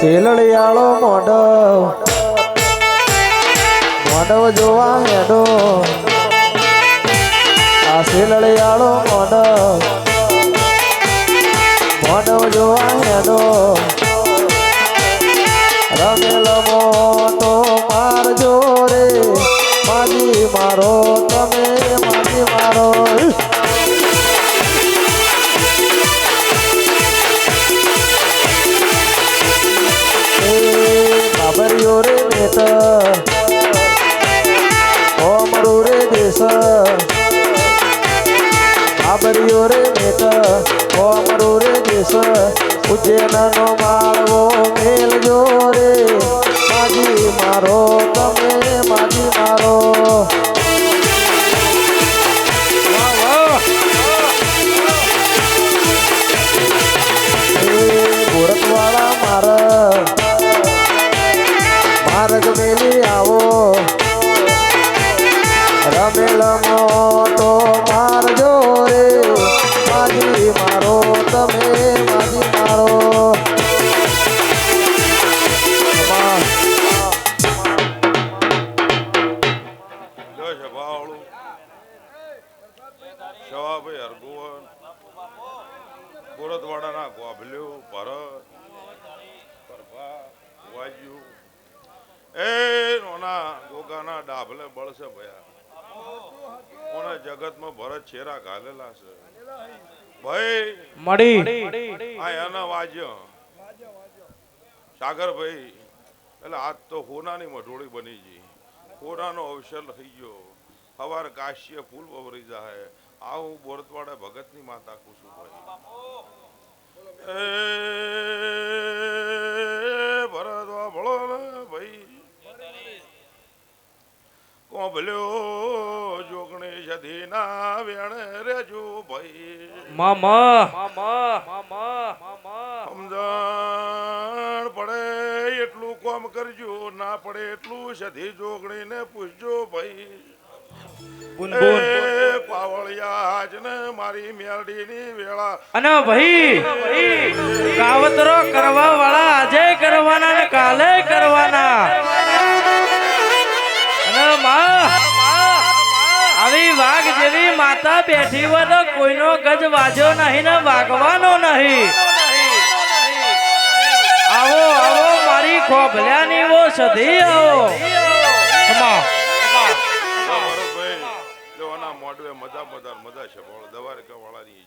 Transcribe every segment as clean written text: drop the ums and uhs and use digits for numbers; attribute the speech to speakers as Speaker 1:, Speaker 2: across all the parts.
Speaker 1: શેલડિયાળો મોઢવ જોવા હેડો આ શેલડિયાળો મોઢવ જોવા હેડો રમેલો મોટો મારજો રે માજી મારો તમે માજી મારો બાબરીઓ રે નેત ઓમરું રે દેશ બાબરીઓ રે નેત ઓમરું રે દેશ ઉજ્જૈનનો માળવો મેલજો રે માજી મારો તમે માજી મારો ગોરખવાળા માર્ગ મેલી આવો રમેલ મોટો મારજો રે માજી મારો તમે માજી મારો
Speaker 2: શવાભાઈ હરગોવન ગોરતવાડાના ગોભલ્યો ભરત પરભા વાજ્યુ એ નોના ગોગાના ડાભલે બળશે ભયા કોને જગતમાં ભરત છેરા ઘાલેલા છે ભાઈ
Speaker 1: મડી
Speaker 2: આ એના વાજ્ય સાગરભાઈ એટલે આજ તો હોનાની મઢોળી બની ગઈ હોનાનો અવસર થઈ ગયો હવાર કાશ્ય ફૂલ વવરી જાય આ હું બોરતવાડા ભગતની માતા કુસુભાઈ ભરતવા ભળો ને ભાઈ કોભલ્યો જોગણી સધીના વેણે રેજો ભાઈ
Speaker 1: મામા
Speaker 2: સમજણ પડે એટલું કોમ કરજો ના પડે એટલું સધી જોગણી ને પૂછજો ભાઈ પાવળિયા ને મારી મેલડીની વેળા
Speaker 1: અને ભાઈ કાવતરો કરવા વાળા આજે કરવાના ને કાલે કરવાના અને આવી વાઘ જેવી માતા બેઠી હોય તો કોઈનો ગજ વાજ્યો નહીં ને વાગવાનો નહીં આવો આવો મારી ખોભલ્યાની વો સધી આવો
Speaker 2: મોડવે મજા છે દવારે વાળાની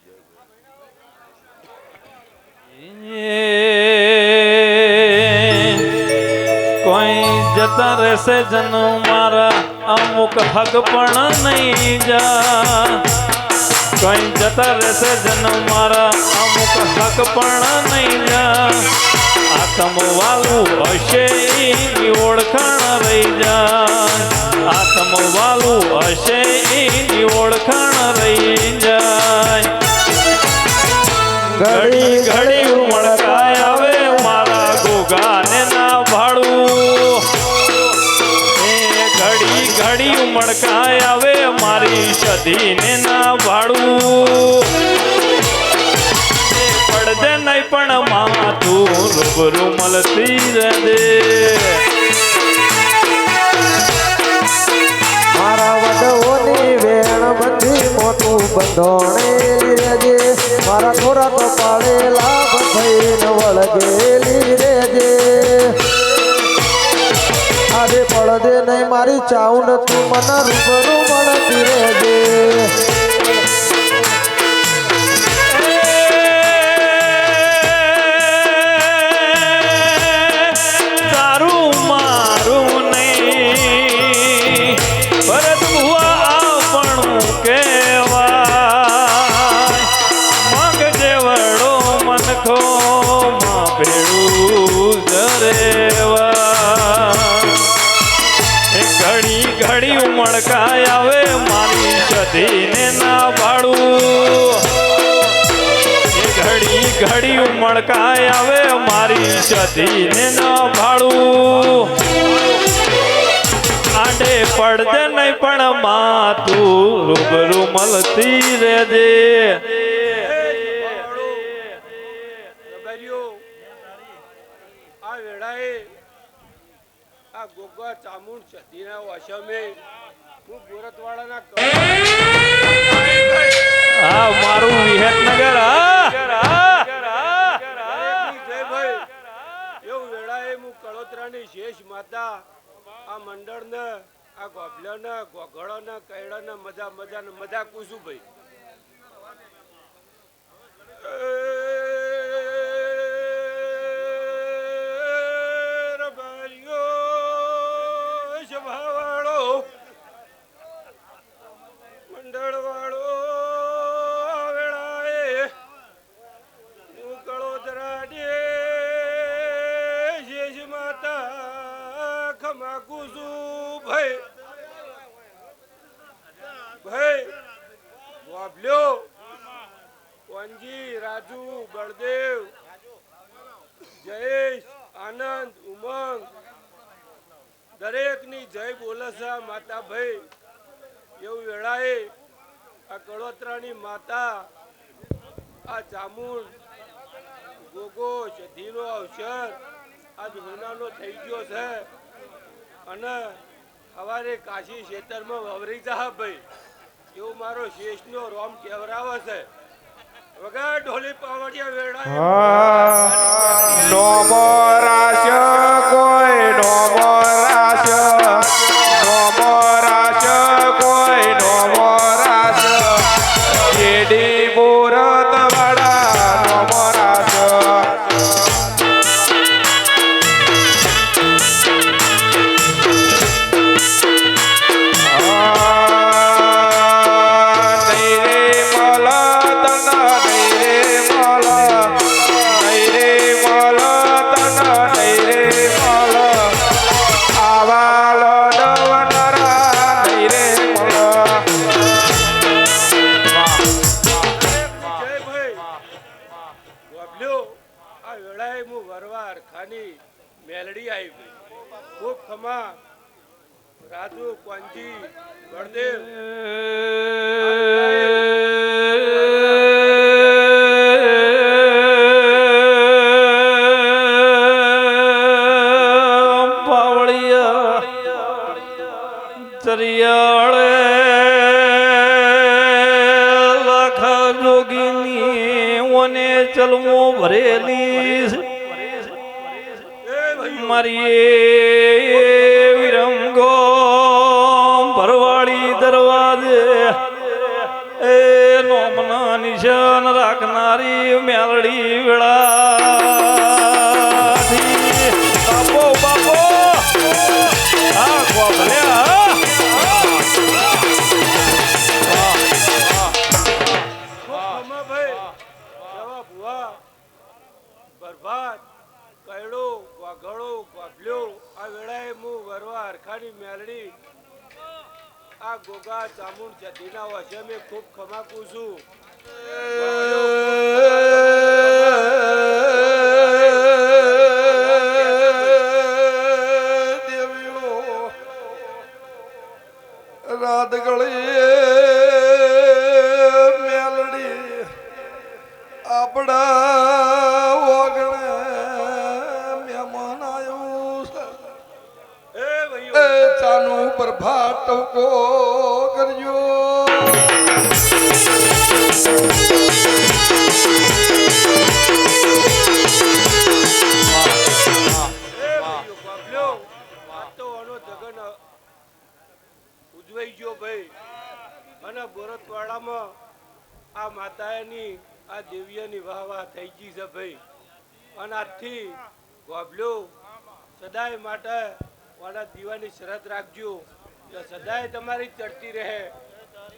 Speaker 3: કોઈ જતા રહેશે જન્મ મારા અમુક હક પણ નહીં જા કોઈ જતા રહેશે જન્મ મારા અમુક હક પણ નહીં જા આત્મ વાલું હશે એની ઓળખાણ રહી જાય આત્મ વાલું હશે એની ઓળખાણ રહી જાય ઘડી ઘડી ઉમળકાય આવે મારા ગોગાને ના ભાડું એ ઘડી ઘડી ઉમળકાય આવે મારી સધીને ના ભાડું પડદે નહીં પણ માથું રૂબરૂ મળતી રહે
Speaker 1: મારા વડવોની વેણ બધી મોટું બંધોણેલી રેજે મારા થોરા તો પાડેલા થઈને વળગેલી રેજે આજે પડદે નહીં મારી ચાઉન તું મને રૂબરૂ મળતી રેજે
Speaker 3: ઘડી ઉમળકાય આવે મારી સધીને ના ભાડું ઘડી ઘડી ઉમળકાય આવે મારી સધીને ના ભાડું આડે પડદે નહીં પણ માતું રૂબરૂ મળતી રહેજે
Speaker 4: આ વેળાએ આ ગોગા ચામુંડ સતીના વશમે હું ગોરતવાડાના
Speaker 3: હા મારું વિહતનગર હા
Speaker 4: જય ભાઈ એવું વેળાએ હું કળોતરાની શેષ માતા આ મંડળને આ ગોભલાને ગોગળોને કૈડાને મજા કુસું ભાઈ રાજુ બળદેવ જયેશ આનંદ ઉમંગ દરેકની જય બોલે છે માતા ભાઈ એવું વેળાએ આ કળોતરાની માતા આ ચામુંડ ગોગો સધીનો અવસર આજ મહિનાનો થઈ ગયો છે અને સવારે કાશી ખેતરમાં વવરી જા ભાઈ એવું મારો શેષનો રોમ કેવરાવે છે વગર ઢોલી પાવડિયા વેળા
Speaker 3: નોમો રાશ કોઈ નોમો રાશ નોમો રાશ કોઈ નોમો રાશ જેડી બોરત વાડા નોમો રાશ
Speaker 4: મેલડી આવી ખૂબ ખમા રાજુ કોંજી બળદેવ
Speaker 3: ચરિયાળે લાખ જોગીની ઓને ચલમો ભરેલી મારી વિરંગો ભરવાડી દરવાજે એ નોમના નિશાન રાખનારી મેલડી વેળાથી બાપો બાપો હા ગોભલ્યા
Speaker 4: બરબાદ કયડો વાઘડો વાઘલ્યો આ વેળાએ હું વરવા હરખાની મેલડી આ ગોગા ચામુંડ જતીના વશે મેં ખૂબ ખમાકું છું
Speaker 3: રાત ગળી મેલડી આપડા ઓગણે મહેમાન આવ્યું છે એ ચાનું પ્રભાત ટકો કરજો
Speaker 4: ઉજવાઈ ગયો ભાઈ અને ગોરતવાડામાં આ માતાની આ દેવીની વાહ થઈ ગઈ છે ભાઈ અને આજથી ગોભલ્યો સદાય માટે વાળા દીવાની શરત રાખજો કે સદાય તમારી ચડતી રહે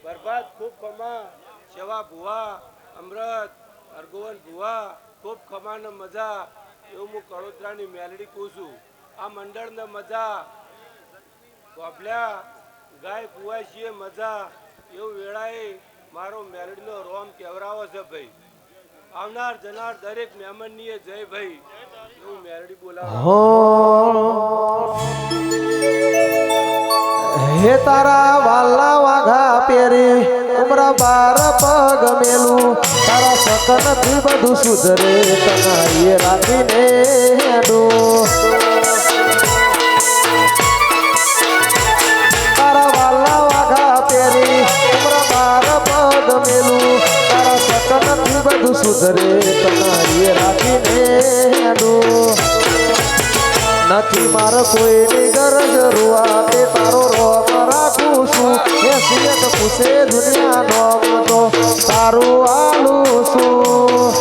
Speaker 4: બરબાદ ખૂબ ખમા સેવા ભુવા અમૃત અર્ગોવન ભુવા ખૂબ ખમા ને મજા એવું હું કળોતરાની મેલડી કહું છું આ મંડળને મજા ગોભલ્યા ગાય કુવાય છીએ મજા એવું વેળાએ મારો મેલડીનો રોમ કેવરાવો છે ભાઈ આવનાર જનાર દરેક મહેમાનની જય ભાઈ એવું મેલડી બોલાવો
Speaker 5: હે તારા વાલા વાઘા પહેરી ઉમરા બાર પગ મેલું તારા સકન થી બધું સુધરે તને રાખીને હેડું સુધરે તનારીએ રાખીને હેડું નથી મારે કોઈની ગરજ રૂવાતે તારો રોમ રાખું છું એ સિયત પૂછે દુનિયા નોમ તો તારું આલું છું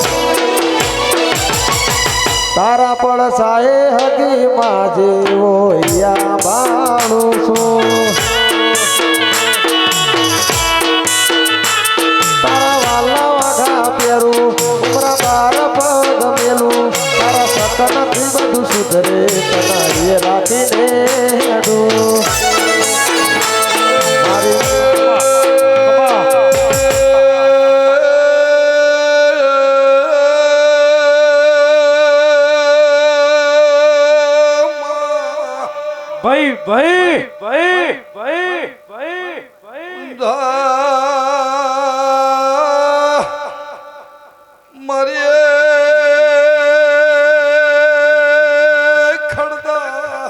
Speaker 5: તારા પડસાએ હકી માજે ઓયા બાણું છું તારા વાલા વાઘા પહેરું ઉમરા બાર પગ મેલું તારા સતનથી બધું સુધરે તનારીએ રાખીને હેડું
Speaker 1: ભાઈ ભાઈ ભાઈ ભાઈ ભાઈ ભાઈ
Speaker 5: મારી ખડદા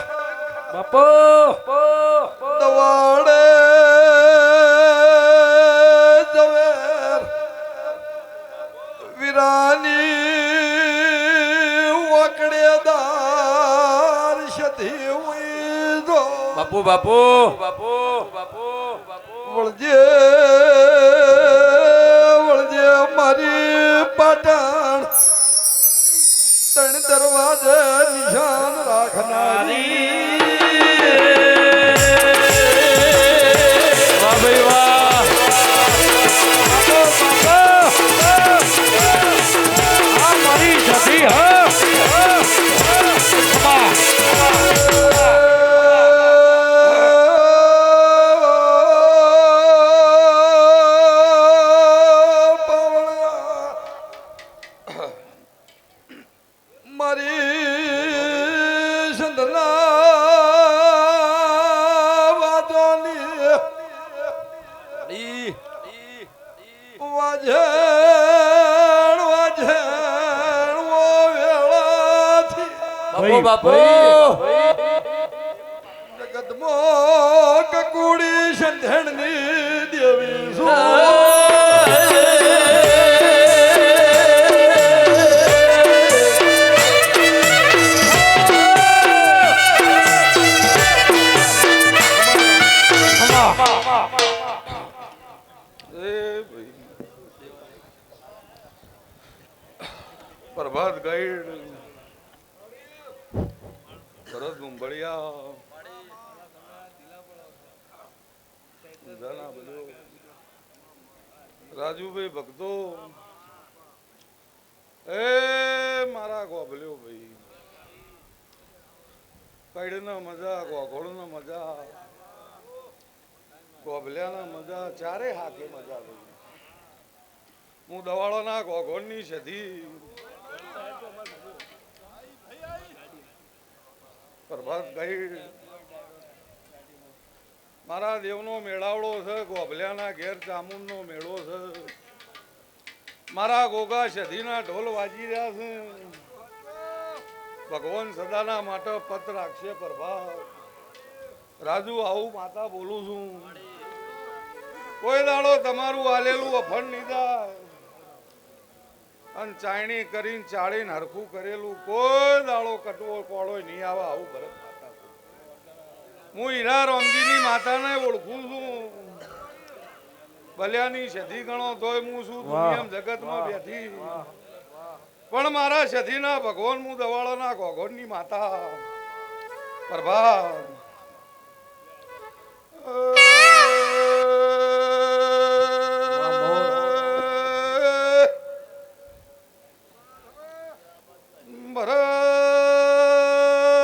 Speaker 1: બાપો
Speaker 5: દવાડે જવેર વીરાની વકડેદાર શધી ઉઈદો
Speaker 1: બાપુ બાપુ બાપુ બાપુ બાપુ
Speaker 5: વળજે વળજે મારી પાટણ ત્રણ દરવાજે નિશાન રાખનારી
Speaker 1: વાહ ભાઈ વાહ આ મારી સતી
Speaker 5: મારી સંદના વાદોની વાજણ વાજણ ઓ વેળાથી
Speaker 1: બાપુ બાપુ
Speaker 5: જગતમાં કકુડી સંધણની દેવી શું
Speaker 2: પ્રભાત ગાઈડ શરદ મુંબળિયા જાના બોલ્યો રાજુભાઈ ભક્તો એ મારા ગોભલ્યો ભાઈ કઈડના મજા ગોઘોળના મજા ગોભલ્યાના મજા ચારે હાકે મજા ભાઈ હું દવાળોના ગોઘોળની સધી પ્રભાત ગાઈડ મારા દેવનો મેળાવડો છે ગોભલ્યાના ઘેર ચામુંડનો મેળો છે મારા ગોગા સધીના ઢોલ વાજી રહ્યા છે ભગવાન સદાના માટે પત રાખશે પ્રભાત રાજુ આવું માતા બોલું છું કોઈ દાડો તમારું આલેલું અફણ નહીં જાય અને ચાયણી કરીને ચાળીને હરખું કરેલું કોઈ દાડો કટવો કોળો નહીં આવે આવું ભરત માતા હું હીરા રોમજીની માતાને ઓળખું છું બલ્યાની સધી ગણો તોય હું શું દુનિયામાં જગતમાં બેઠી પણ મારા સધીના ભગવાન હું દવાળાના ગોગોળની માતા પ્રભા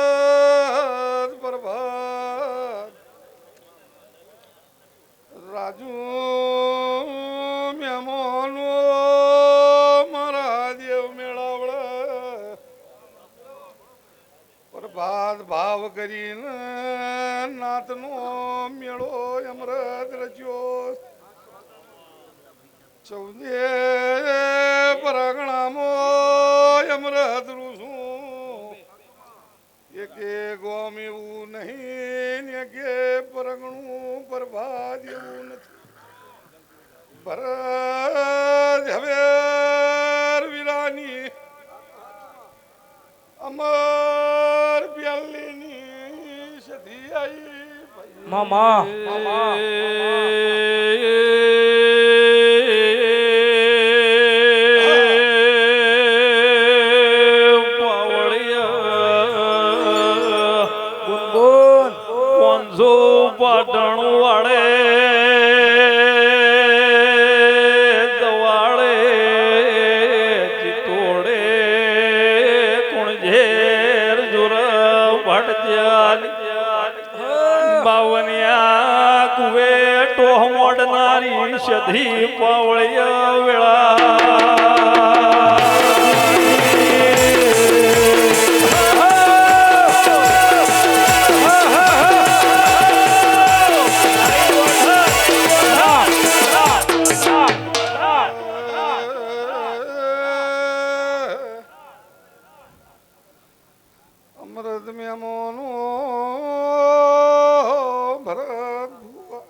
Speaker 2: ભરત પ્રભાત રાજુ મેમોનો મારા દેવ મેળાવડે પ્રભાત ભાવ કરીને નાથનો મેળો અમૃત રચ્યો ચૌદે પરગણામાં અમૃત રૂસું એકે ગોમ એવું નહીં ને કે પરગણું પ્રભાત એવું નથી ભરત હવે અમર પ્યાલીની સધી આઈ ભાઈ.
Speaker 1: મામા ગુનગુન
Speaker 3: પાંચસો પાટણ વાળે દવાડે ચિત્તોડે કુણઝેર જોર ભટજ્યા બાવનિયા કુવે ટોહ મોડનારી સધી પાવળિયા વેળા
Speaker 2: અમૃત મેમોનો ભરત ભુવા.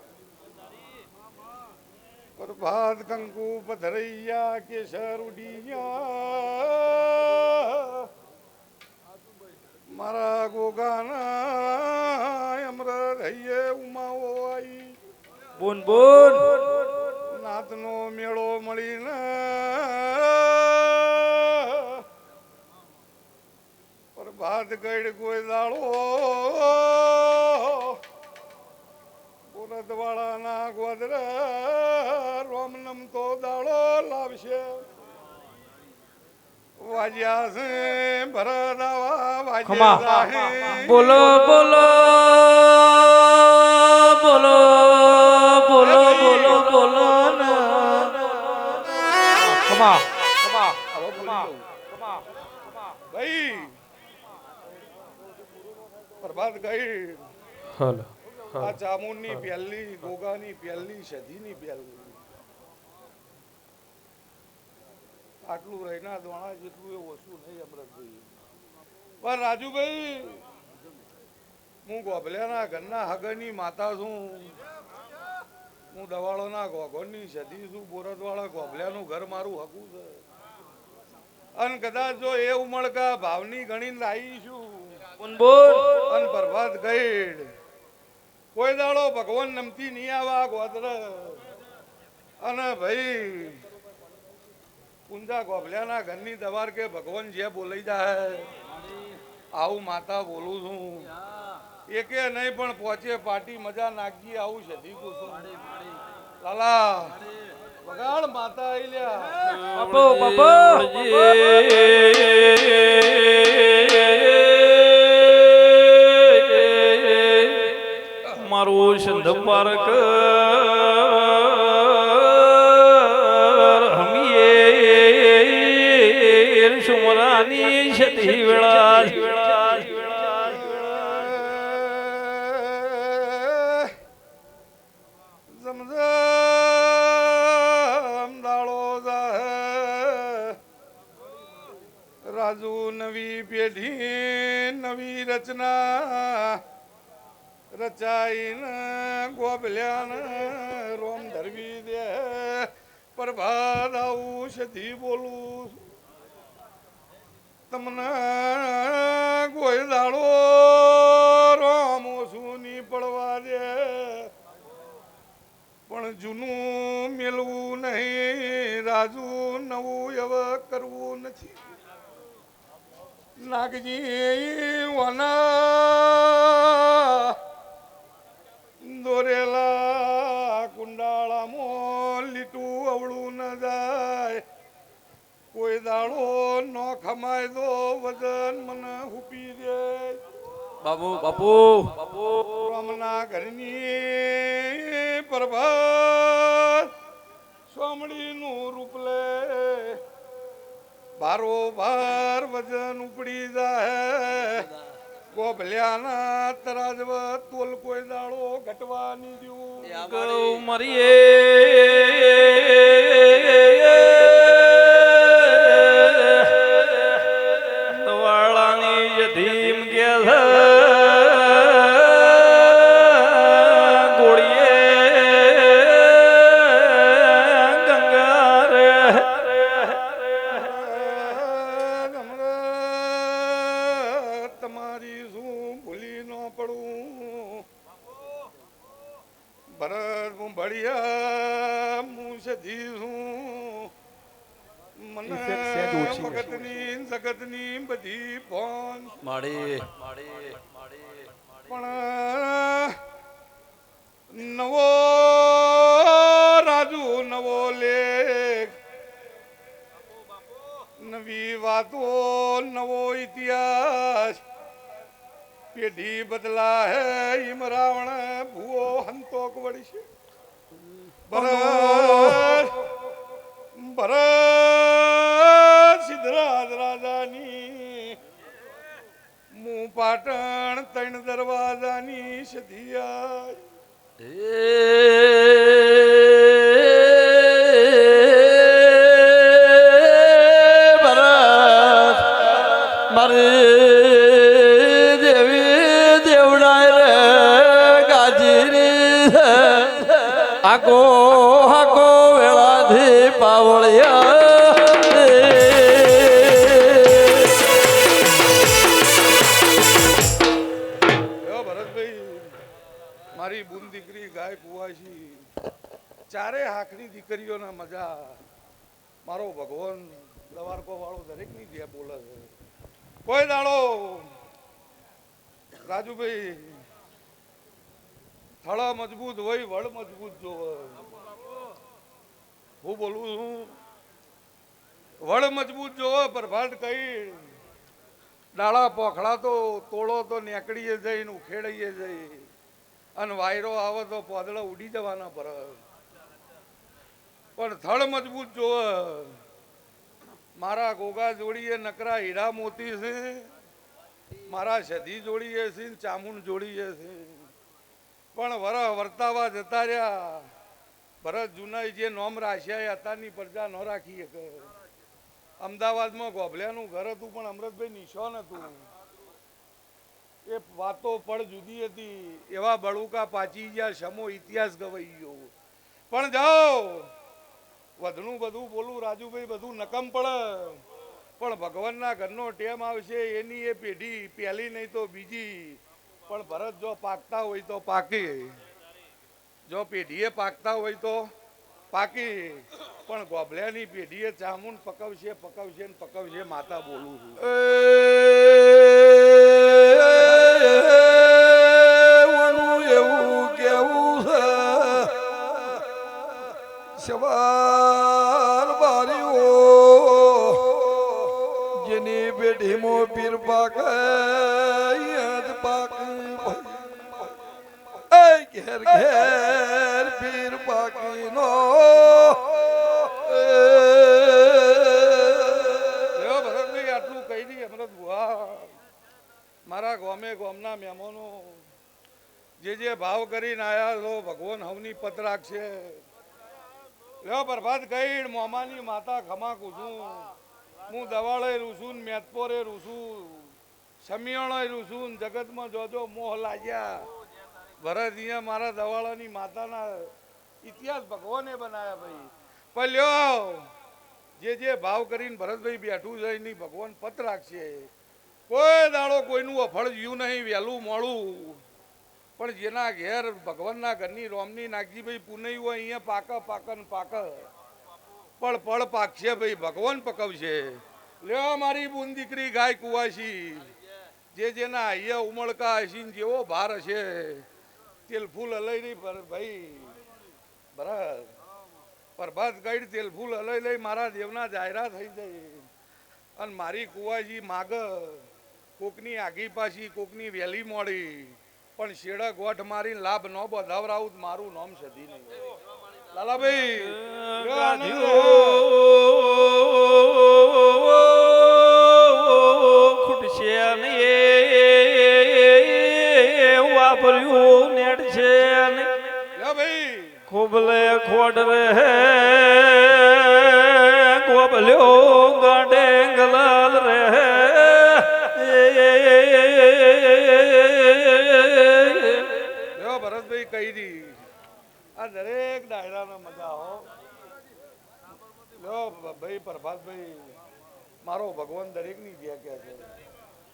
Speaker 2: પ્રભાત કંકુ પધરૈયા કેસર ઉડિયા મારા ગોગાના અમૃત હૈયે ઉમાઓ આઈ.
Speaker 1: બોન બોન
Speaker 2: નાથનો મેળો મળીને પ્રભાત ગઈડ કોઈ દાડો ગોરદવાળાના ગોદર રોમનમ તો દાડો લાવશે. વાજ્યા છે ભરદાવા
Speaker 1: ખમા
Speaker 2: વાજ્યા
Speaker 1: બોલો બોલો બોલો બોલો બોલો બોલો ખમા
Speaker 2: ભાઈ પ્રભાત ગઈ
Speaker 3: હલો
Speaker 2: આ ચામુંડની પ્યાલી ગોગાની પ્યાલી સધીની પ્યાલી આટલું રહીના દોણા જેટલું એ ઓછું નહીં અમૃતભાઈ. પણ રાજુભાઈ હું ગોભલિયાના ઘરના હગની માતા છું. હું દવાળોના ગોગોની સધી છું. બોરદવાળા ગોભલિયાનું ઘર મારું હકું છે. અને કદાચ જો એ ઉમળકા ભાવની ગણીને લાવી છું
Speaker 1: બોન બોન
Speaker 2: અન પ્રભાત ગઈડ કોઈ દાડો ભગવાન નમતી નહીં આવા ગોદર. અને ભાઈ કુંજા ગોભલિયાના ઘરની દવાર કે ભગવાન જે બોલાઈ જાય આવું માતા બોલું છું. એકે નહીં પણ પહોંચે પાટી મજા નાખી આવું સધી છું. લાલા વગાડ માતા આઈ લ્યા.
Speaker 1: બાપો બાપો
Speaker 3: મારું સંધ પાર્ક હમીએ સુમરાની સતી વેળા
Speaker 2: જમઝમ દાળો જાહે. રાજુ નવી પેઢી નવી રચના રચાઈને ગોભલ્યાને રોમ ધરવી દે. પ્રભાત આવું સધી બોલું તમને કોઈ દાડો રોમ ઓછું નહીં પડવા દે. પણ જૂનું મેળવું નહીં રાજુ નવું હવે કરવું નથી. નાગજી વના દોરેલા કુંડાળામાં લીટું અવળું ન જાય. કોઈ દાડો ન ખમાય દો વજન મને હુપી દે.
Speaker 1: બાપુ બાપુ
Speaker 2: રામના ઘરની પ્રભાત સોમડીનું રૂપ લે. બારો બાર વજન ઉપડી જાય. ગોભલ્યાના તરાજવા તોલ કોઈ દાડો ઘટવાની દ્યું.
Speaker 3: ગૌ મરીએ દવાળાની યધીમ ગયા ગોળીએ ગંગા રે
Speaker 2: ભરત હું ભળિયા હું સધી છું મને ભગતની જગતની બધી ફોન પણ નવો રાજુ નવો લેખ નવી વાતો નવો ઇતિહાસ પેઢી બદલા હે ઈમ રાવણ ભૂવો હંતોક વળી છે ભરત સિદ્ધરાજ રાજાની હું પાટણ ત્રણ દરવાજાની સધિયા
Speaker 3: હાકો હાકો વેળાથી પાવળિયા
Speaker 2: ભરતભાઈ મારી બુન દીકરી ગાય કુવાશી ચારે હાકની દીકરીઓના મજા મારો ભગવાન લવારકો વાળો દરેકની જે બોલે છે કોઈ દાડો રાજુભાઈ થળા મજબૂત હોય વડ મજબૂત જોવે હું બોલું છું વડ મજબૂત જોવે પ્રભાત કઈ ડાળા પોખડા તો તોડો તો નેકડીએ જઈને ઉખેડીએ જઈ અને વાયરો આવે તો પોદળા ઉડી જવાના પર પણ થળ મજબૂત જોવે મારા ગોગા જોડીએ નકરા હીરા મોતી છે મારા સધી જોડીએ છે ચામુંડ જોડીએ છે પણ વર્તાવા જતા રહ્યા ભરત જુના જે નોમ રાખ્યા એ અત્યારની પ્રજા ન રાખી શકે અમદાવાદમાં ગોભલિયાનું ઘર હતું પણ અમૃતભાઈ નિશાન હતું એ વાતો પણ જુદી હતી એવા બળુકા પાચી ગયા સમો ઇતિહાસ ગવાઈ ગયો પણ જાઓ વધનું બધું બોલું રાજુભાઈ બધું નકમ પડે પણ ભગવાનના ઘરનો ટેમ આવશે એની એ પેઢી પહેલી નહીં તો બીજી પણ ભરત જો પાકતા હોય તો પાકે જો પેઢીએ પાકતા હોય તો પાકી પણ ગોભલિયાની પેઢીએ ચામુંડ પકવશે પકવશે ને પકવશે માતા બોલું છું
Speaker 5: એવું કેવું છે સવાર બારીઓ જેની પેઢીમાં પીર પાકે ઘેર ઘેર પીર પાકીનો
Speaker 2: ભરતભાઈ આટલું કહી દી અમરત બુઆ મારા ગોમે ગોમના મહેમાનો જે ભાવ કરીને આયા છો ભગવાન હવની પત રાખશે લ્યો પ્રભાત કઈ મોમાની માતા ખમા કુછું હું દવાળે રૂસું મેતપોરે રૂસું સમિયાણો રૂસું જગતમાં જોજો મોહ લાગ્યા ભરત અહીંયા મારા દવાળાની માતાના ઇતિહાસ ભગવાને બનાવ્યા ભાઈ પણ લ્યો જે ભાવ કરીને ભરતભાઈ બેઠું છે એની ભગવાન પત રાખશે કોઈ દાડો કોઈનું અફળ જીવ નહીં વહેલું મોડું પણ જેના ઘેર ભગવાનના ઘરની રોમની નાગજીભાઈ પુનઈ હોય અહીંયા પાક ને પાક પણ પળ પાકશે ભાઈ ભગવાન પકવશે લ્યો મારી બુન દીકરી ગાય કુવાશી જેના અહીંયા ઉમળકા હસી જેવો ભાર હશે તેલ ફૂલ હલાઈ નહીં ભાઈ બરાબર પ્રભાત ગાઈડ તેલ ફૂલ હલાઈ લઈ મારા દેવના જાહેરા થઈ જાય અને મારી કુવાજી માગ કોકની આગી પાછી કોકની વહેલી મોડી પણ શેડા ગોઠ મારીને લાભ ન બધાવરાવું મારું નામ સધી નહીં લાલાભાઈ
Speaker 3: ખૂટશે નહીં વાપર્યું નેટ છે
Speaker 2: ભાઈ
Speaker 3: ખોબલે ખોડ રહે ગોબલ્યો ગાડે ગલાલ રહે
Speaker 2: ભરતભાઈ કહી દી આ દરેક ડાયરાનો મજા હો લ્યો ભાઈ પ્રભાતભાઈ મારો ભગવાન દરેક ની જે કે છે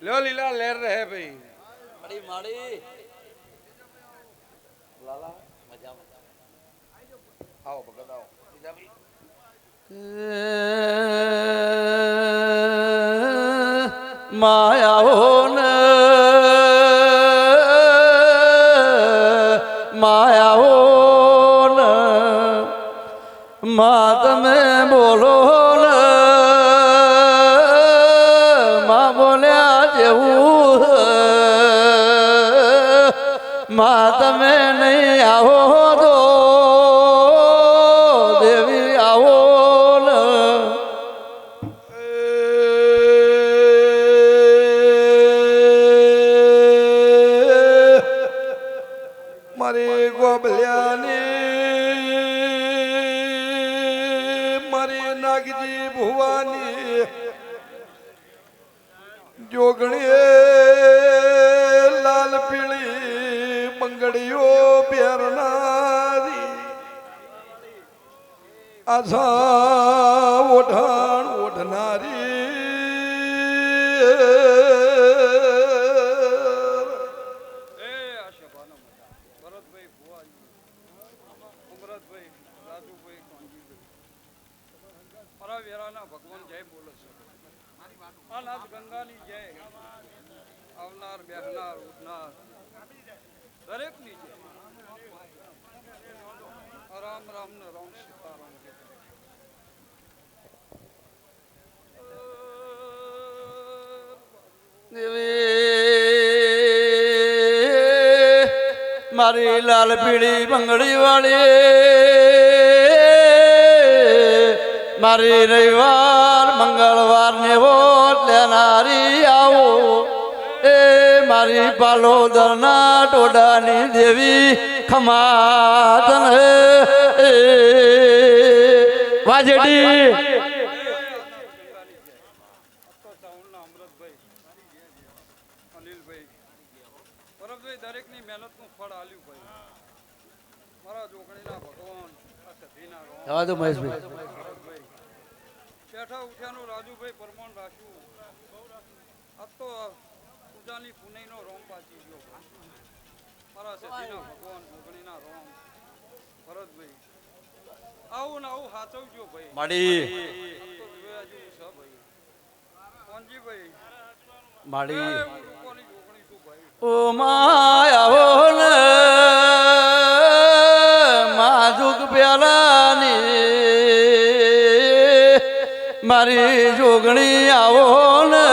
Speaker 2: લ્યો લીલા લહેર રહે ભાઈ
Speaker 1: માડી
Speaker 2: લાલા મજા આવો ભગત આવો જીજાભાઈ.
Speaker 5: માયાઓ ને માયાઓ ને મા તમે બોલો ને મા બોલ્યા જેવું મા તમે નહીં આવો તો દેવી આવો ને
Speaker 2: મારી ગોબલ્યાની મારી નાગજી ભુવાની જોગણીએ લાલ પીળી બંગડીઓ પહેરનારી આછા ઓઢાણ ઓઢનારી
Speaker 6: ભગવાન જય બોલો છો આ નાથ ગંગાની જય આવનાર બેહનાર ઉઠનાર દરેકની જય રામ રામ ને રામ સીતારામ
Speaker 5: મારી લાલ પીળી બંગડી વાળી મારી રવિવાર મંગળવાર ને વોટ લેનારી આવો એ મારી પાલોદરના ટોડાની દેવી ખમાતન વાજડી
Speaker 6: દરેકની મહેનતનું ફળ આલ્યું ભાઈ મારા જોગણીના ભગવાન આ સધીના રોમ
Speaker 5: જવા દો મહેશભાઈ
Speaker 6: બેઠા ઉઠ્યાનું રાજુભાઈ પરમાણ રાખ્યું આ તો પૂજાની પુનઈનો રોમ પાછી ગયો મારા સધીના ભગવાન જોગણીના રોમ ભરતભાઈ આવું ને આવું હાચવજો ભાઈ
Speaker 5: માડી
Speaker 6: આ તો જોયા જેવું છે ભાઈ કોનજીભાઈ
Speaker 5: માડી
Speaker 6: કોની જોગણી શું ભાઈ
Speaker 5: ઓ માયાઓ ને માજુક પ્યાલાની મારી જોગણી આવો ને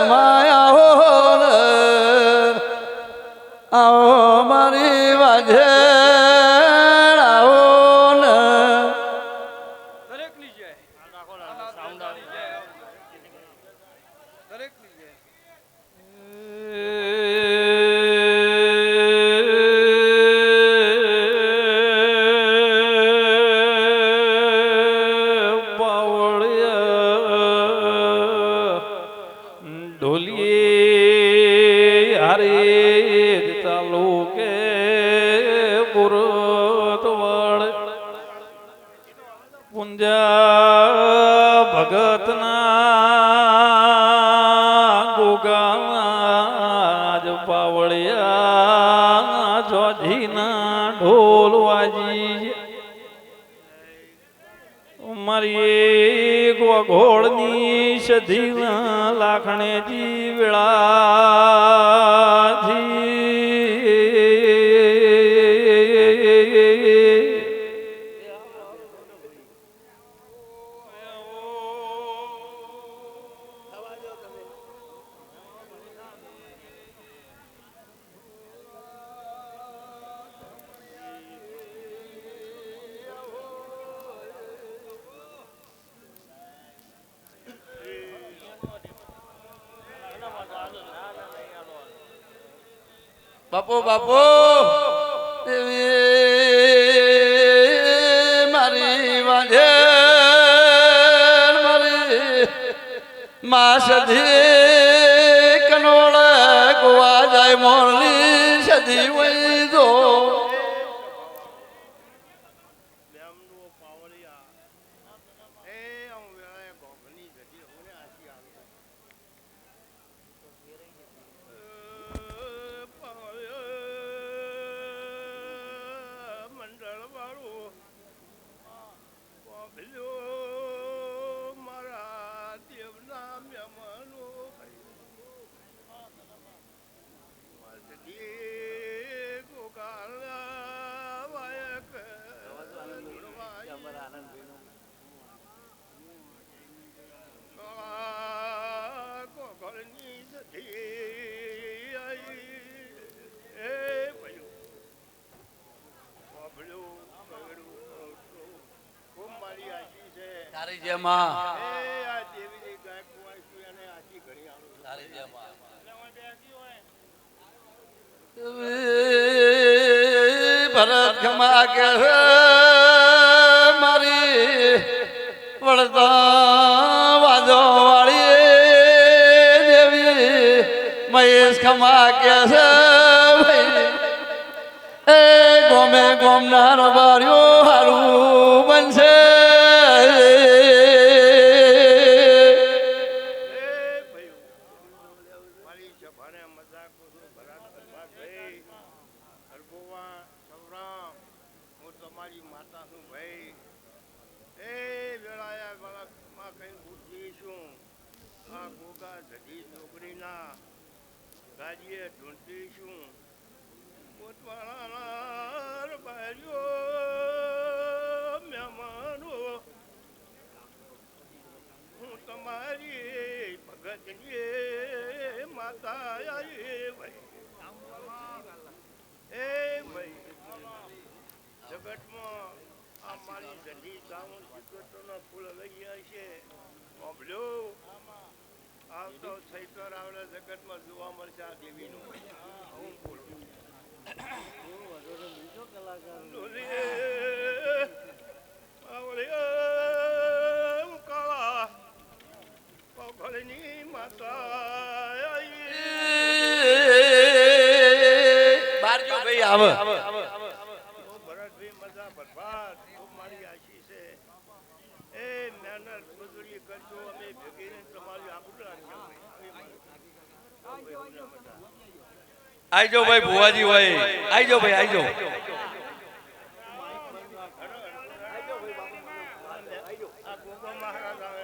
Speaker 5: માયાઓ ને આવો મારી વાજે આવો ને
Speaker 6: દરેકની જય અનાથની જય દરેકની જય
Speaker 3: ઢોલીએ હારે તાલુકે પુરતવાડ પુંજા ભગતના ગોગા જ પાવળિયા જોજીના ઢોલ વાજી મારી ગોઘોળની સધીના લાખણેજી વેળાથી
Speaker 5: બાપો બાપો મારી વાંધે મારી માં સધી કનોળ ગોવા જાય મોરલી સધી વઈ દો
Speaker 7: તારી જય માં
Speaker 4: આ દેવીની ગાય કુવાય અને આજી ઘડી આવું
Speaker 7: તારી જય માં ભરત ખમા કે મારી વળતા વાજો વાળી દેવી મહેશ ખમા કે એ ગોમે ગોમનાર બાર્યો હારું બનશે
Speaker 4: મારી સભાને મજાક કરું ભરાત કરવા ભાઈ હરગોવા સવરામ હું તમારી માતા છું ભાઈ એ વેળાયા વાળામાં કઈ બુદ્ધિ છું આ ગોગા ધજી છોકરીના ગાજીએ ઢૂંઢતી છું મોટવાળા બાર્યો મહેમાનો હું તમારી ભગતની માતા આવી ભાઈ એ ભાઈ જગતમાં આ મારી ધજી સાવન જગતોના ફૂલ લઈ જાય છે મોભલ્યો આવતો ચૈતર આવડે જગતમાં જોવા મળશે આ દેવીનું હું બોલું
Speaker 7: બારજો ભાઈ આવે
Speaker 4: ભરતભાઈ મજા બરબાદ મારી આશી છે એ મહેનત મજૂરી કરજો અમે ભેગી તમારી આબરૂ રાખજો
Speaker 7: આઈજો ભાઈ ભુવાજી હોય આઈજો ભાઈ આઈજો
Speaker 4: આ ગોગો મહારાજ આવે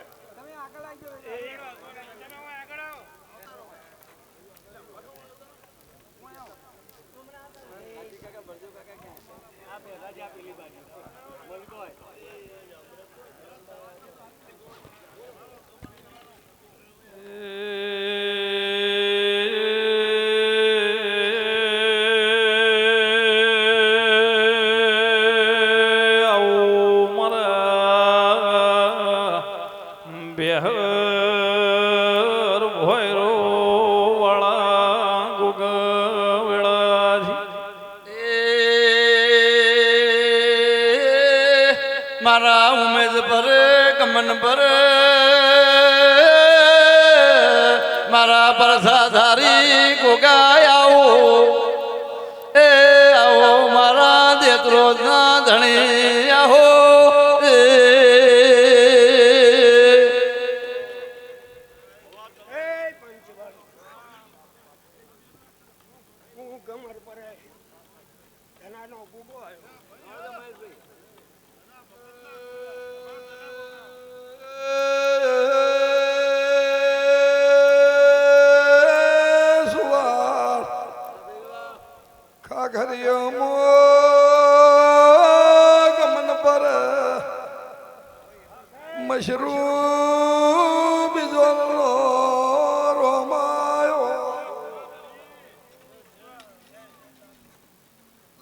Speaker 7: મારા ઉમેદ પર કમન પર મારા પરસાધારી ગોગાય આવો એ આવો મારા દેત્રો ના ધણી આવો
Speaker 4: હું ગમર પર ધનાનો ગુગો આવ્યો
Speaker 2: ગમન પર મશરૂ બીજો રોમાયો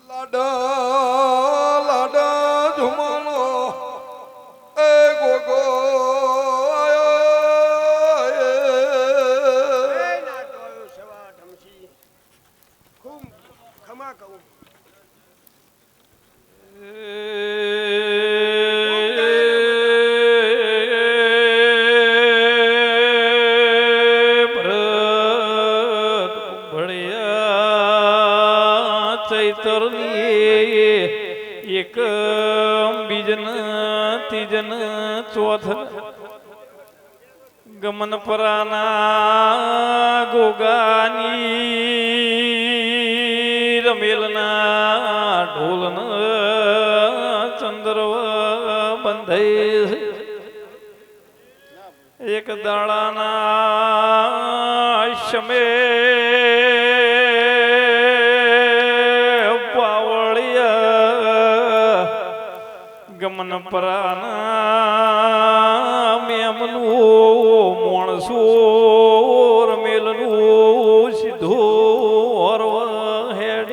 Speaker 2: લાડા લાડા ઝુમાનો એ ગોગો
Speaker 4: ખૂબ ખમા કહું
Speaker 3: એક બીજન ત્રીજન ચોથ ગમન પરાના ગોગાની રમેલના ઢોલન ચંદ્રવ બંધાઈ એક દાડાના શમે ગમન પરાના મેમનું મોણસો રમેલનું સીધો હેડ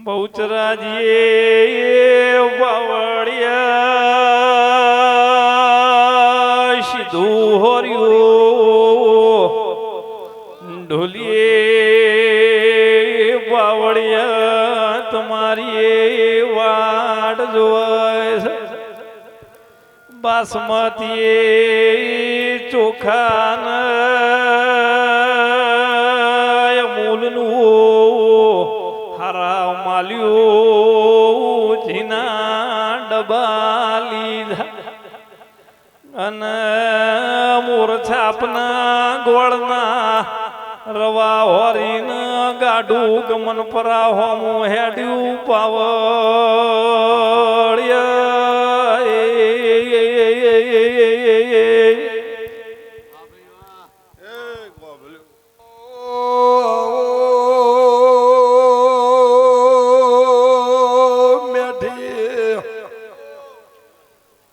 Speaker 3: બહુચરાજીએ વાવડિયા હોર્યું ઢોલીએ બાવળિયા તમારી વાટ જોય છે બાસમતી ચોખાન મૂલનું હારા માલ્યું જીના ડબા લીધા અને મોરછાપના ગોળના રવા હોરીન ગાડું ગમન પરા હોમું હેડ્યું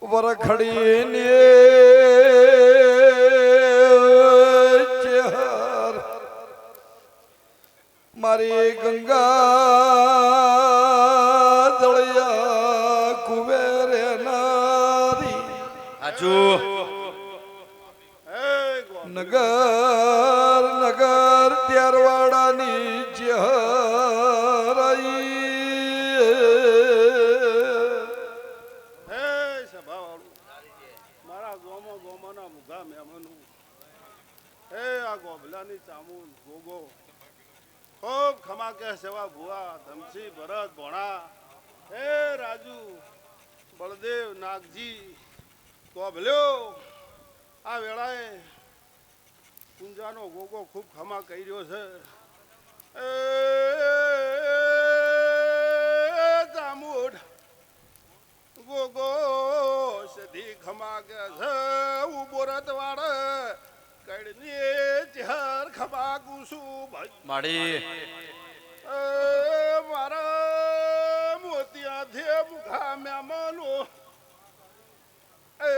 Speaker 5: વરખડી ચેહર મારી ગંગા દળિયા કુબેરે નારી
Speaker 7: હાચુ
Speaker 5: નગર નગર ત્યારવાડાની ચેહરાઈ
Speaker 4: મારા ગોમો ગોમાના મુગા મેમનું હે આ ગોભલાની ચામુન ગોગો ખૂબ ખમા કે સેવા ભુવા ધમસી ભરત ભોણા હે રાજુ બળદેવ નાગજી ગોભલ્યો આ વેળાએ કુંજાનો ગોગો ખૂબ ખમા કહી રહ્યો છે એ ચામુડ ગોગો સધી ખમા કે છે ઉભો રતવાડ કડની ચહર ખમા કુસુ ભાઈ
Speaker 7: માડી
Speaker 4: મારા મોતિયા ધે મુખા મેમનો એ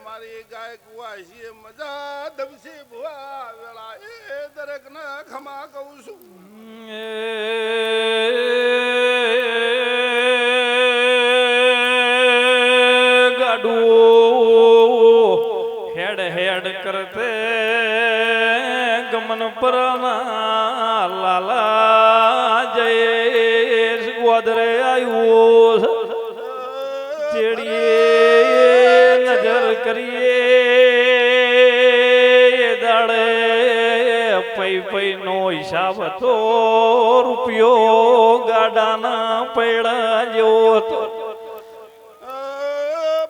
Speaker 4: મારી ગાય કુવાસી મજા દમસી ભુવા વેળા એ દરેક ને ખમા કહું છું
Speaker 3: હેડ હેડ કરતે ગમન પરના લાલા જયેશ ગોદરે આવ્યો ચેડીએ નજર કરીએ દાડે પૈ પૈ નો હિસાબ હતો રૂપિયો ગાડાના પૈડા જેવો હતો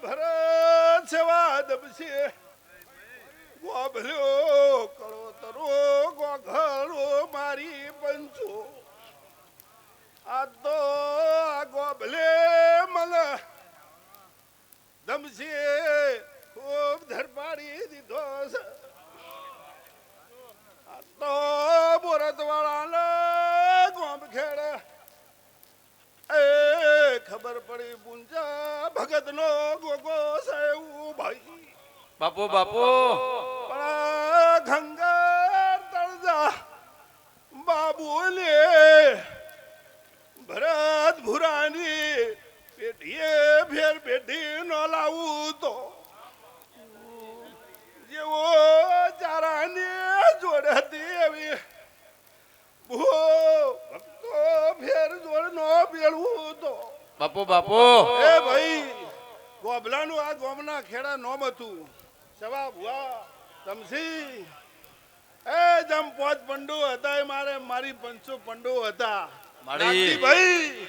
Speaker 4: ભરત સેવા દમસી ગોભલ્યો કરો તરો ગોઘરો મારી પંચો આ તો આ ગોભલે મને દમસી ખૂબ ધરપાડી દીધો છે આ તો બોરત વાળાને ગોમ ખેડે એ ખબર પડી પુંજા ભગત નો ગોગો છે એવું ભાઈ
Speaker 7: બાપુ બાપુ
Speaker 4: પણ ગંગા તળજા બાબુલે ભરત ભુરાની પેટીએ ફેર પેટી નો લાવું તો જેવો ચારાની જોડે હતી એવી ભક્તો ફેર જોડ નો પેળવું તો
Speaker 7: બાપુ બાપુ
Speaker 4: એ ભાઈ ગોબલાનું આ ગોમના ખેડા નોમ હતું સવા ભુવા તમસી એ જમ પોચ પંડુ હતા એ મારી 500 પંડુ હતા
Speaker 7: માડી.
Speaker 4: નાગજી ભાઈ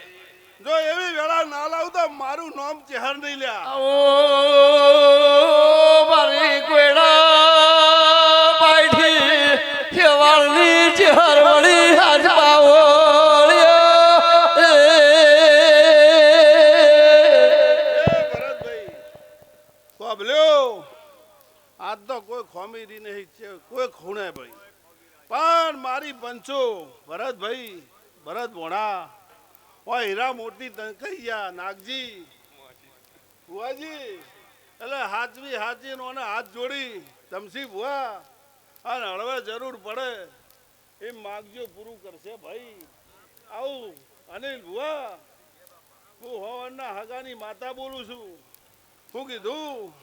Speaker 4: જો એવી વેળા ના લાવ તો મારું નામ ચહેર નહીં લ્યા
Speaker 7: ઓ મારી કોયડા પાઈઠી કેવાળની ચહરવળી હાથ
Speaker 4: ભરતભાઈ કોબલ્યો આજ તો કોઈ ખોમીરી નહીં છે કોઈ ખૂણે ભાઈ પણ મારી પંચો ભરતભાઈ ભરત ભોણા ઓ હીરા મોટી તંકૈયા નાગજી ભુવાજી એટલે હાચવી નો હાથ જોડી તમસી ભુવા અને હળવે જરૂર પડે એ માગજો પૂરું કરશે ભાઈ આવું અનિલ ભુવા હું હવનના હગાની માતા બોલું છું શું કીધું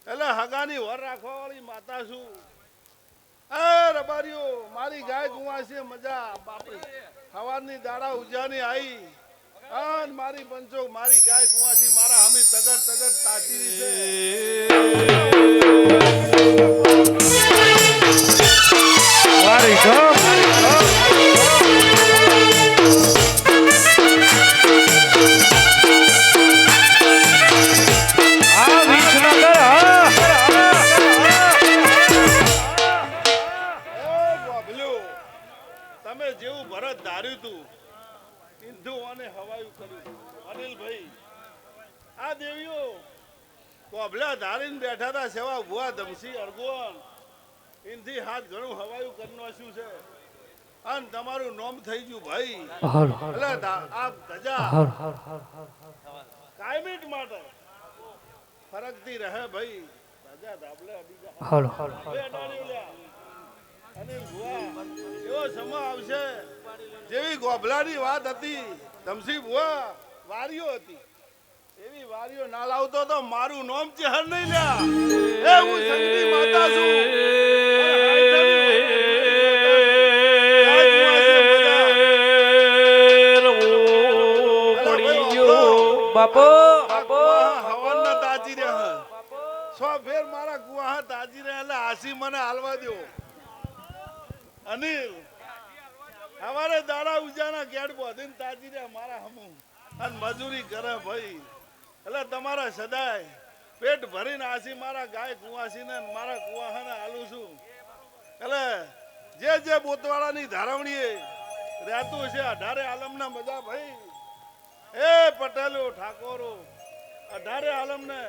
Speaker 8: એટલે હગાની વર રાખવા વાળી માતા છું. એ રબારીઓ મારી ગાય ગુવાશે મજા બાપરે હવાની દાડા ઉજાની આઈ અન મારી પંચો મારી ગાય ગુવાસી મારા હમી તગડ તગડ તાચી છે.
Speaker 1: વારી ગમ આ વિસનગર
Speaker 8: તમે જેવું ભરત ધાર્યું તું હિન્દુ અને હવાયું કર્યું અનિલભાઈ. આ દેવીઓ કોબલા ધારીને બેઠા હતા સેવા ભુવા ધમસી અરગોન ઇનથી હાથ ઘણું હવાયું કરી નાખ્યું છે અને તમારું નોમ થઈ ગયું ભાઈ. એટલે આ ધજા કાયમિત માટે ફરકતી રહે ભાઈ. ધજા ધાબલે અડી જા. બે અડાડી લ્યા. અનિલ ભુવા એવો સમય આવશે જેવી ગોભલાની વાત હતી ધમસી ભુવા વારીઓ હતી એવી વારીઓ ના લાવતો તો મારું નામ ચહેર નહીં લ્યા. એ હું શક્તિ માતા છું.
Speaker 1: બાપો
Speaker 8: હવન ના તાજી રહ્યા સો ફેર મારા કુવા તાજી રહ્યા એટલે આસી મને હાલવા દો. અનિલ અમારે દાડા ઉજાના ગેટ બોધીને તાજી રહ્યા મારા હમું અને મજૂરી કરે ભાઈ. એટલે તમારા સદાય પેટ ભરીને આસી મારા ગાય કુવાસીને મારા કુવાહાને હાલું છું. એટલે જે બોતવાળાની ધારવણીએ રહેતું છે 18 આલમના મજા ભાઈ. એ પટેલો ઠાકોરો 18 આલમને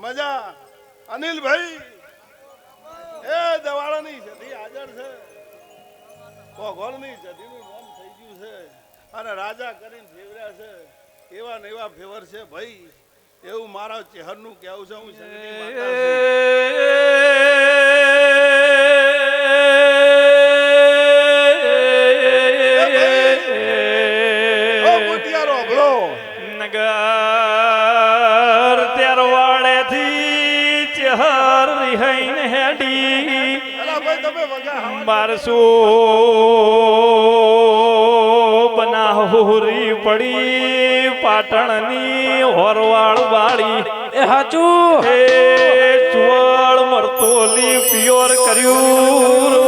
Speaker 8: મજા. અનિલભાઈ એ દવાડાની સદી હાજર છે. કોગોળની સદીનું નામ થઈ ગયું છે અને રાજા કરીને ફેવર્યા છે. એવા ને એવા ફેવર છે ભાઈ. એવું મારા ચહેરનું કહેવું છે. હું સંગની માતા
Speaker 3: નગર તેરવાડેથી ચહર રિહાઈને હેડી બારસો બનાહુરી પડી પાટણની હોરવાળ વાળી
Speaker 1: એ હાચું
Speaker 3: એ ચુવાળ મરતોલી પ્યોર કર્યું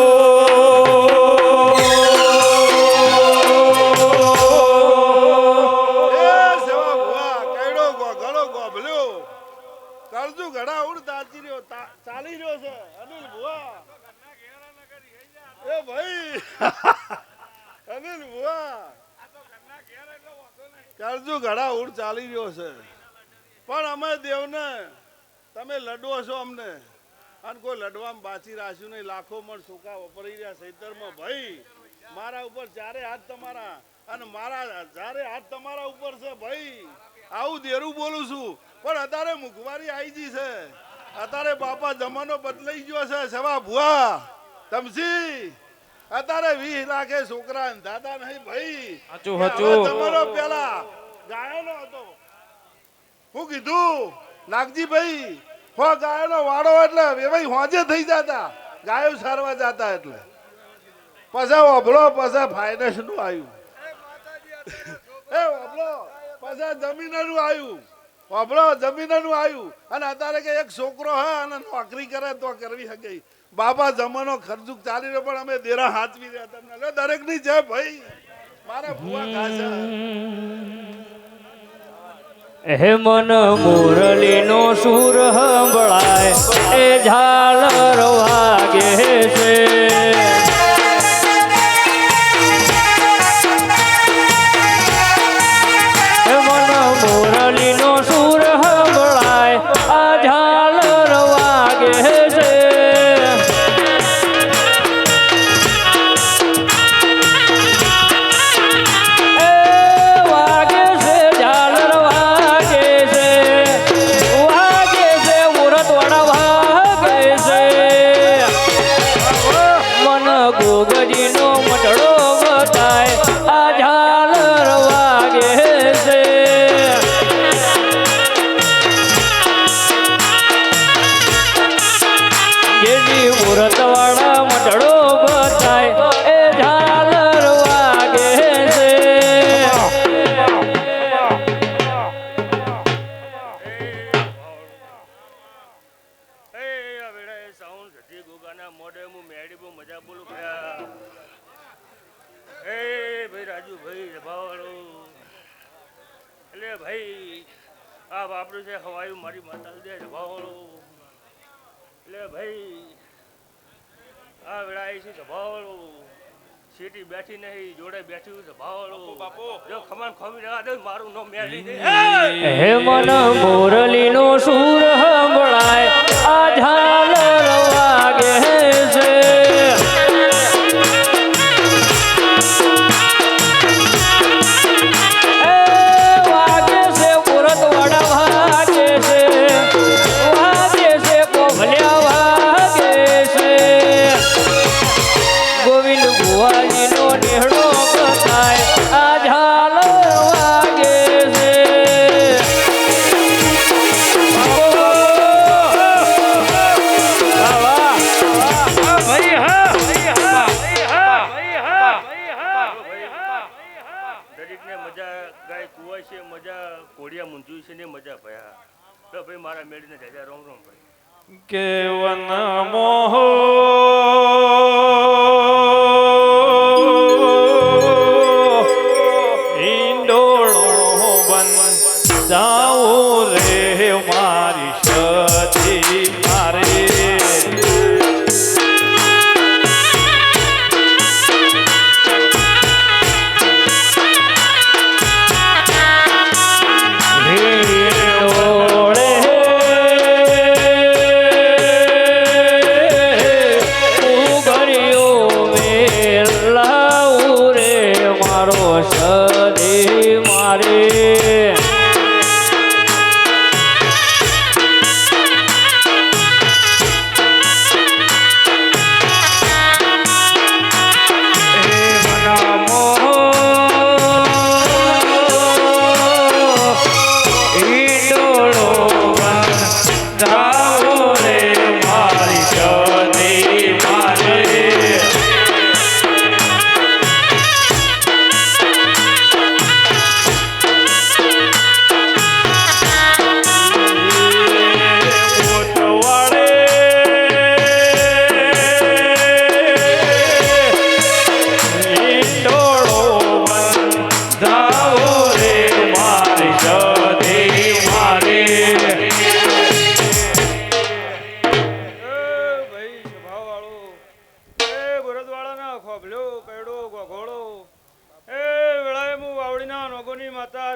Speaker 8: ચાલી રહ્યો છે. અનિલ ભુવા એ ભાઈ અનિલ ભુવા કરજુ ઘડા ઉડ ચાલી રહ્યો છે. પણ અમે દેવને તમે લડવો છો અમને અને કોઈ લડવામાં બાચી રાખ્યું નહીં. લાખો મણ સૂકા વપરાઈ રહ્યા સૈતરમાં ભાઈ. મારા ઉપર ચારે હાથ તમારા અને મારા ચારે હાથ તમારા ઉપર છે ભાઈ. આવું દેરું બોલું છું પણ અત્યારે મુખવારી આવી ગઈ છે. અત્યારે બાપા જમાનો બદલાઈ ગયો છે. સવા ભુવા તમસી અત્યારે 20 લાખે છોકરા દાદા નહીં ભાઈ. જમાનો પેલા ગાયનો હતો. હું કીધું નાગજીભાઈ હો ગાયનો વાડો એટલે ભાઈ હોજે થઈ જતા ગાયો સારવા જતા. એટલે પછી ઓભળો પછી ફાઇનાન્સ નું આવ્યું. એ ઓભળો પછી જમીનનું આવ્યું. ઓભળો જમીનનું આવ્યું અને અત્યારે કે એક છોકરો હે અને નોકરી કરે તો કરવી શકે. બાબા જમાનો ખર્ચુક ચાલી રહ્યો પણ અમે દેરા હાચવી રહ્યા તમને દરેક ની છે ભાઈ. મારા ભુવા ખાસા
Speaker 1: હે મન મુરલીનો સુર સંભળાય એ ઝાલર વાગે છે. હે મન મુરલીનો સુર સંભળાય આ ઝાલર વાગે છે. વાગે છે
Speaker 3: જેની મુરતવાળા મઢડો બતાય એ ઝાલર વાગે છે
Speaker 4: મોઢે હું મેડી બહુ મજા બોલું ભયા એ ભાઈ રાજુભાઈ જભાવાળો એટલે ભાઈ આ વાપરું છે હવાયું મારી માતા દે જભાવાળો એટલે ભાઈ આ વેળાએ છે જભાવાળો સીટી બેઠી નહીં જોડે બેઠી જભાવાળો બાપુ જો ખમાન ખોમી રહ્યા દે મારું નો મેલી દે
Speaker 3: હે મન મોરલીનો સૂર સંભળાય આ ઝાલર વાગે છે વાગે છે મુરતવાડા વાગે છે કોભલ્યા વાગે છે ગોવિંદ ભુવાજીનો નેહડો કથાય આ ઝાલર વાગે છે
Speaker 4: દરેકને મજા ગાય કુવાય છે મજા કોડિયા મૂંઝું છે ને મજા ભયા તો ભાઈ મારા મેળીને જાજા રોમ રોમ ભાઈ
Speaker 3: કેવન મોહ ઈંડોળો બન જાઓ રે મારી સતી મારે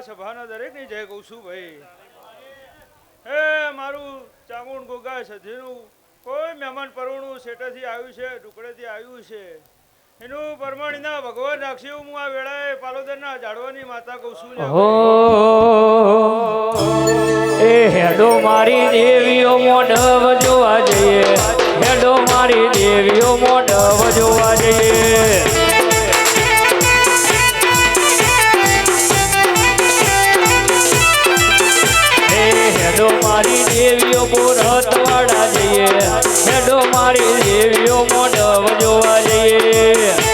Speaker 6: સભાના દરેકની જય કહું છું ભાઈ હે મારું ચામુંડ ગોગા સધીનું કોઈ મહેમાન પરવણું શેઠેથી આવ્યું છે ટુકડેથી આવ્યું છે એનું પરમાણીના ભગવાન રાખશે હું આ વેળાએ પાલોદરના ઝાડવાની માતા કહું છું
Speaker 3: એ હેડો મારી દેવીઓ મોઢવ જોવા જઈએ હેડો મારી દેવીઓ મોઢવ જોવા જઈએ હેડો મારી દેવીઓ પુરતવાડા જઈએ હેડો મારી દેવીઓ મોઢવ જોવા જઈએ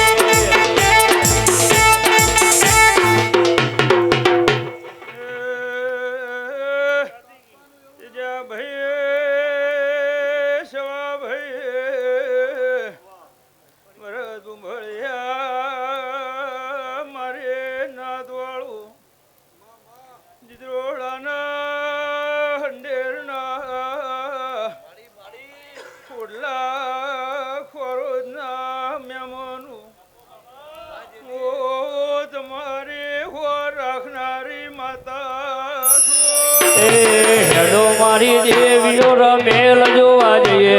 Speaker 3: હેડો મારી દેવીઓ રમેલ જોવા જઈએ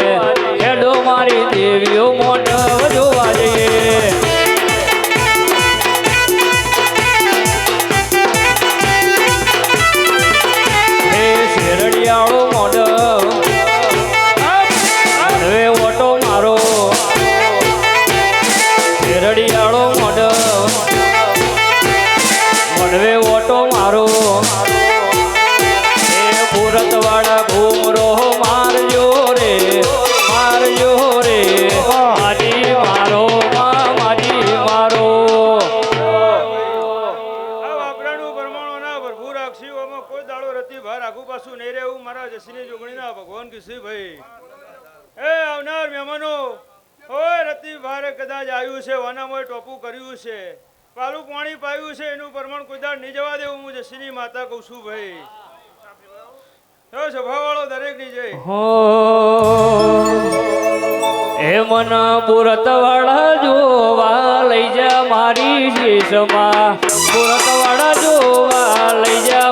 Speaker 3: હેડો મારી દેવીઓ મોઢવ જોવા જઈએ હે શેરડિયાળો મોઢવ હવે ઓટો મારો શેરડિયાળો મોઢવ મોઢવે ઓટો મારો પુરતવાડા ઘૂમરો મારજો રે
Speaker 6: ઓમાં કોઈ દાડો રતી ભાર આગુ પાછું નહીં રહે એવું મારા જસીની જોગણીના ભગવાન કીધું ભાઈ. એ આવનાર મહેમાનો હોય રતી ભારે કદાચ આવ્યું છે વાનામાં ટોપું કર્યું છે પાલું પાણી પાયું છે એનું પ્રમાણ કોઈ દાડ નહીં જવા દેવું હું જસીની માતા કહું છું ભાઈ. સ્વભાવવાળો દરેક ની જય.
Speaker 3: હો એ મન પુરતવાળા જોવા લઈ જા મારી શેષમાં પુરતવાળા જોવા લઈ જા